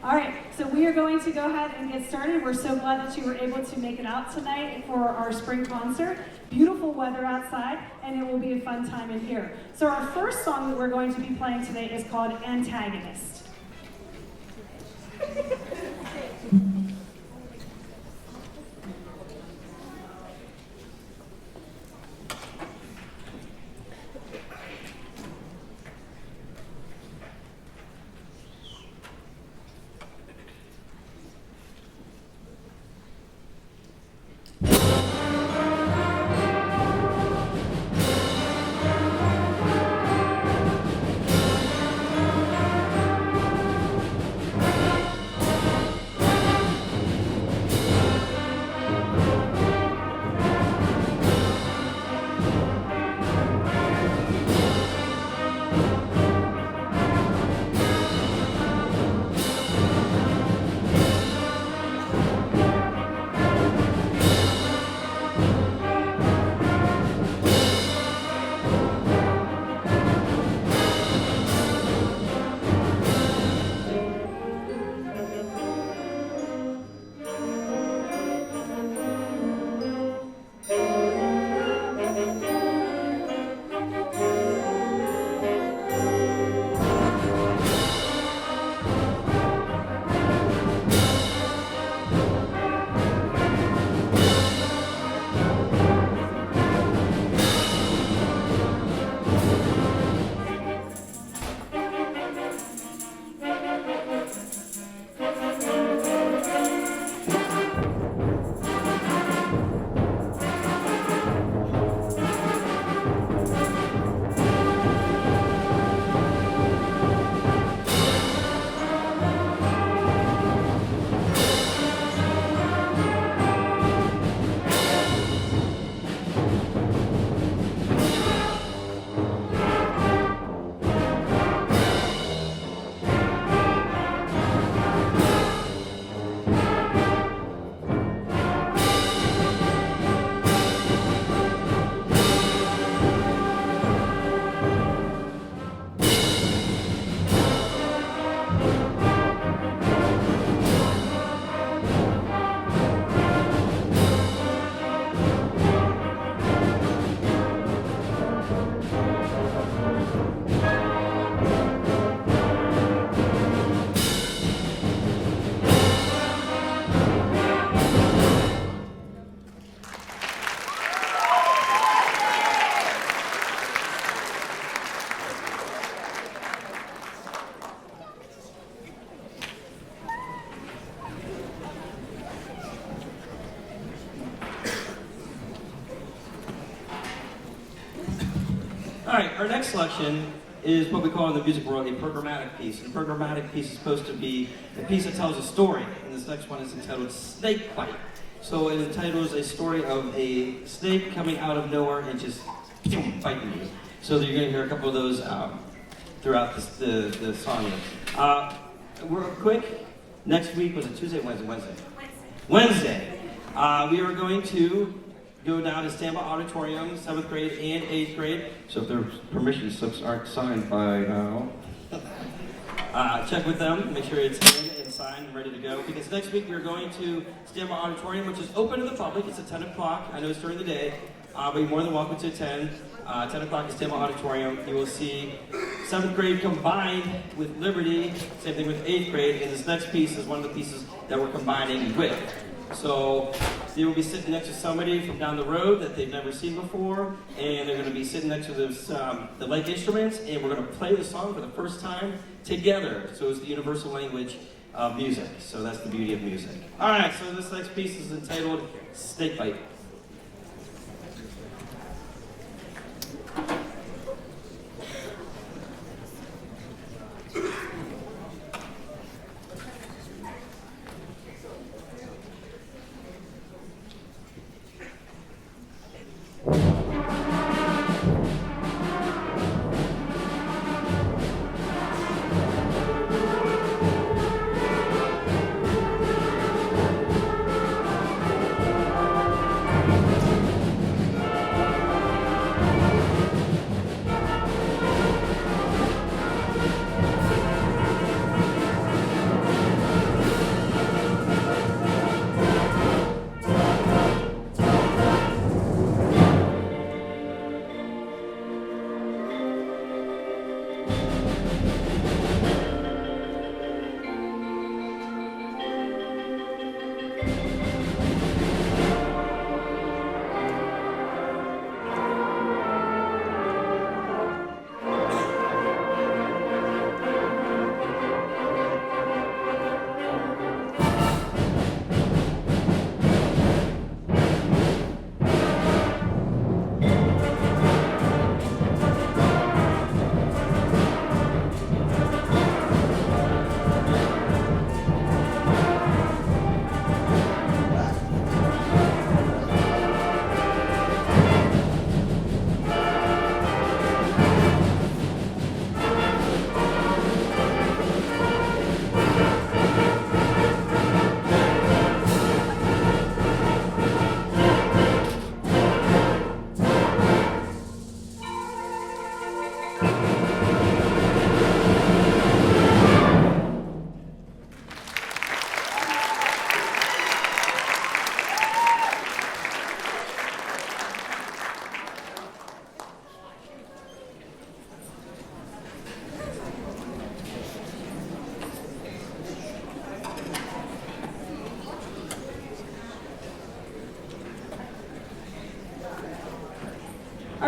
All right, so we are going to go ahead and get started. We're so glad that you were able to make it out tonight for our spring concert. Beautiful weather outside, and it will be a fun time in here. So our first song that we're going to be playing today is called Antagonist. All right, our next selection is what we call in the music world a programmatic piece. And a programmatic piece is supposed to be a piece that tells a story. And this next one is entitled Snake Fight. So it entitles a story of a snake coming out of nowhere and just fighting you. So you're going to hear a couple of those throughout the song. Real quick, next week, was it Tuesday or Wednesday? Wednesday. We are going to go down to Stambaugh Auditorium, 7th grade and 8th grade. So if their permission slips aren't signed by now, check with them, make sure it's in and signed and ready to go. Because next week we're going to Stambaugh Auditorium, which is open to the public. It's at 10 o'clock. I know it's during the day, but you're more than welcome to attend. 10 o'clock at Stambaugh Auditorium. You will see 7th grade combined with Liberty, same thing with 8th grade, and this next piece is one of the pieces that we're combining with. So they will be sitting next to somebody from down the road that they've never seen before, and they're going to be sitting next to this, the leg instruments, and we're going to play the song for the first time together. So it's the universal language of music. So that's the beauty of music. All right, so this next piece is entitled Snake Bite.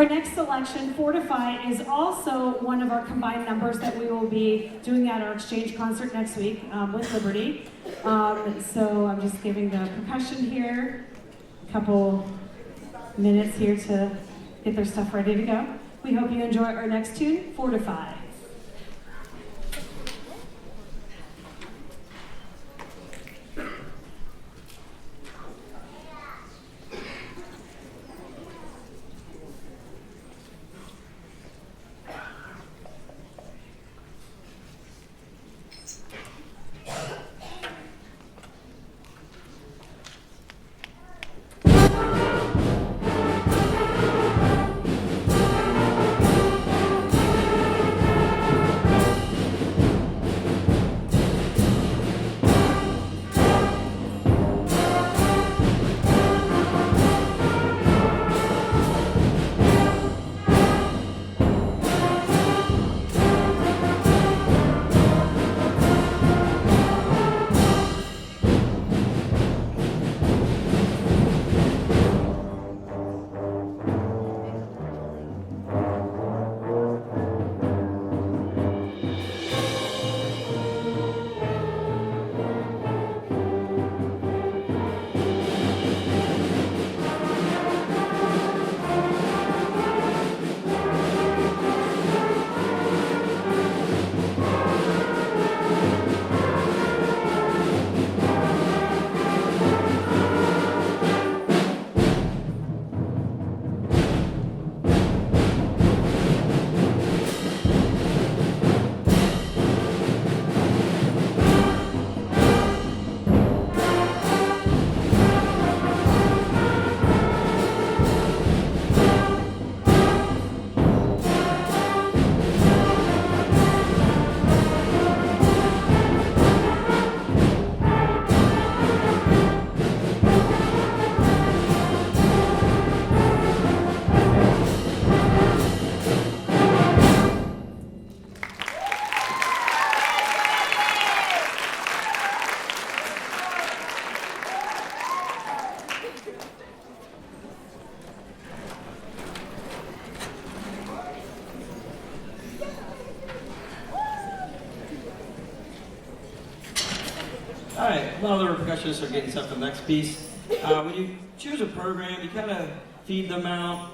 Our next selection, Fortify, is also one of our combined numbers that we will be doing at our exchange concert next week with Liberty. So I'm just giving the percussion here a couple minutes here to get their stuff ready to go. We hope you enjoy our next tune, Fortify. All right, while the percussionists are getting set for the next piece, when you choose a program, you kind of feed them out.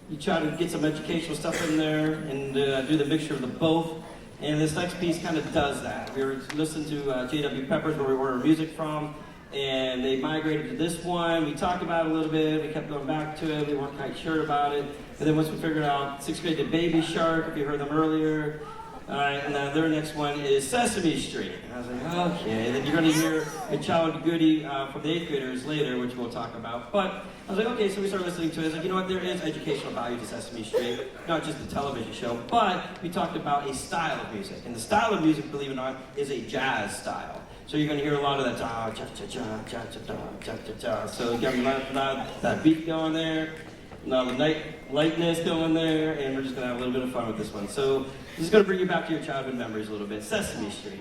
You try to get some educational stuff in there and do the mixture of the both. And this next piece kind of does that. We were listening to J.W. Peppers, where we ordered music from, and they migrated to this one. We talked about it a little bit. We kept going back to it. We weren't quite sure about it. But then once we figured out 6th grade did Baby Shark, if you heard them earlier. All right, and then their next one is Sesame Street. And I was like, okay. And then you're going to hear a child goodie from the 8th graders later, which we'll talk about. But I was like, okay, so we started listening to it. I was like, you know what, there is educational value to Sesame Street, not just a television show. But we talked about a style of music. And the style of music, believe it or not, is a jazz style. So you're going to hear a lot of that cha-cha-cha. So you got a lot of that beat going there, a lot of lightness going there, and we're just going to have a little bit of fun with this one. So this is going to bring you back to your childhood memories a little bit. Sesame Street.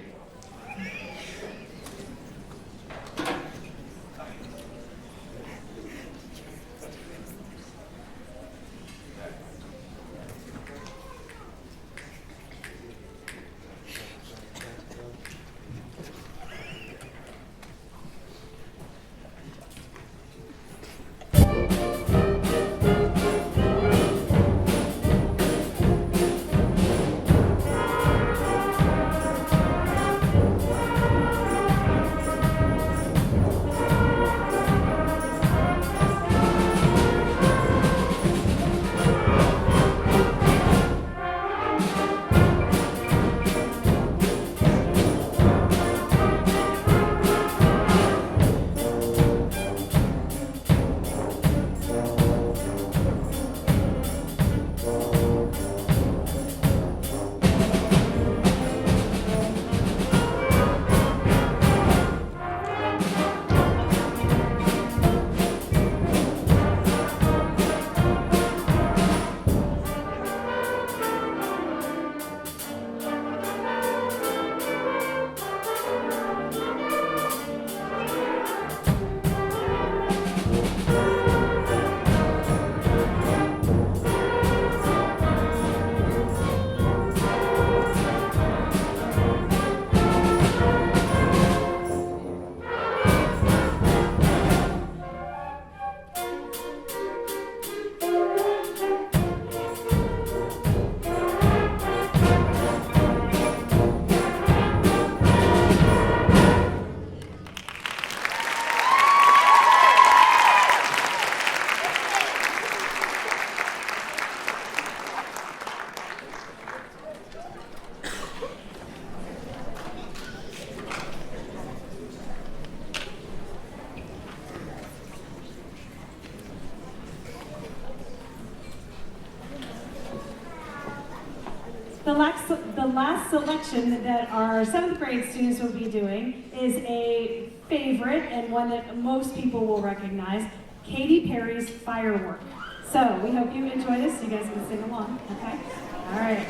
the last selection that our 7th grade students will be doing is a favorite and one that most people will recognize, Katy Perry's Firework. So we hope you enjoy this. You guys can sing along, okay? All right.